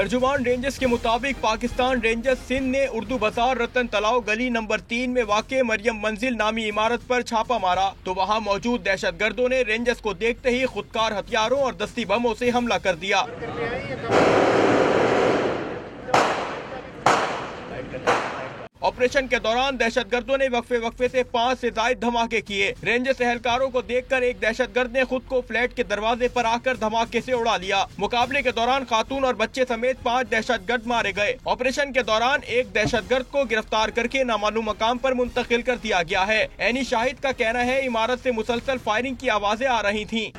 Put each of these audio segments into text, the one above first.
तर्जुमान rangers के मुताबिक Pakistan rangers Sindh ने उर्दू बाजार रतन तलाव गली नंबर 3 में वाक़ मरियम मंजिल नामी इमारत पर छापा मारा तो वहां मौजूद दहशतगर्दों ने रेंजर्स को देखते ही खुदकार हथियारों और दस्ती बमों से हमला कर दिया। ऑपरेशन के दौरान दहशतगर्दों ने वक्फे से 5 से ज्यादा धमाके किए। रेंजर्स एहलकारों को देखकर एक दहशतगर्द ने खुद को फ्लैट के दरवाजे पर आकर धमाके से उड़ा लिया। मुकाबले के दौरान खातून और बच्चे समेत 5 दहशतगर्द मारे गए। ऑपरेशन के दौरान एक दहशतगर्द को गिरफ्तार करके नामालूम मकाम पर मुंतकिल कर दिया गया है। ऐनी शाहिद का कहना है इमारत से मुसलसल फायरिंग की आवाजें आ रही थी।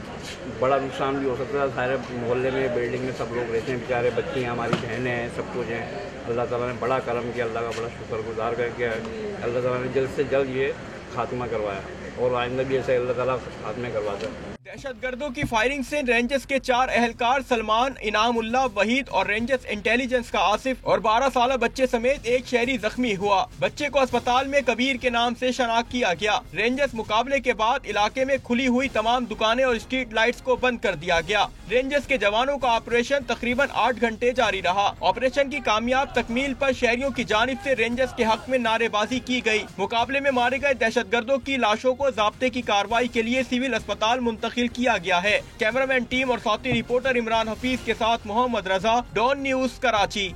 बड़ा नुकसान भी हो सकता है। सारे मोहल्ले में बिल्डिंग में सब लोग रहते हैं, बेचारे बच्चे हैं, हमारी बहनें हैं, सब कुछ हैं। अल्लाह ताला ने बड़ा करम किया, अल्लाह का बड़ा शुक्रगुजार करके अल्लाह ताला ने जल्द से जल्द ये खात्मा करवाया और आइंदा भी ऐसे अल्लाह ताला खात्मे करवाता है। दहशतगर्दों की फायरिंग से रेंजर्स के 4 एहलकार सलमान, इनामुल्लाह, वहीद और रेंजर्स इंटेलिजेंस का आसिफ और 12 साल बच्चे समेत एक शहरी जख्मी हुआ। बच्चे को अस्पताल में कबीर के नाम से शनाख्त किया गया। रेंजर्स मुकाबले के बाद इलाके में खुली हुई तमाम दुकानें और स्ट्रीट लाइट्स को बंद कर दिया गया। रेंजर्स के जवानों का ऑपरेशन तकरीबन 8 घंटे जारी रहा। ऑपरेशन की कामयाब तकमील पर शहरियों की जानिब से रेंजर्स के हक में नारेबाजी की गयी। मुकाबले में मारे गए दहशतगर्दों की लाशों को ज़ाब्ते की कार्रवाई के लिए सिविल अस्पताल मुंतकिल किया गया है। कैमरामैन टीम और साथी रिपोर्टर इमरान हफीज के साथ मोहम्मद रजा, डॉन न्यूज, कराची।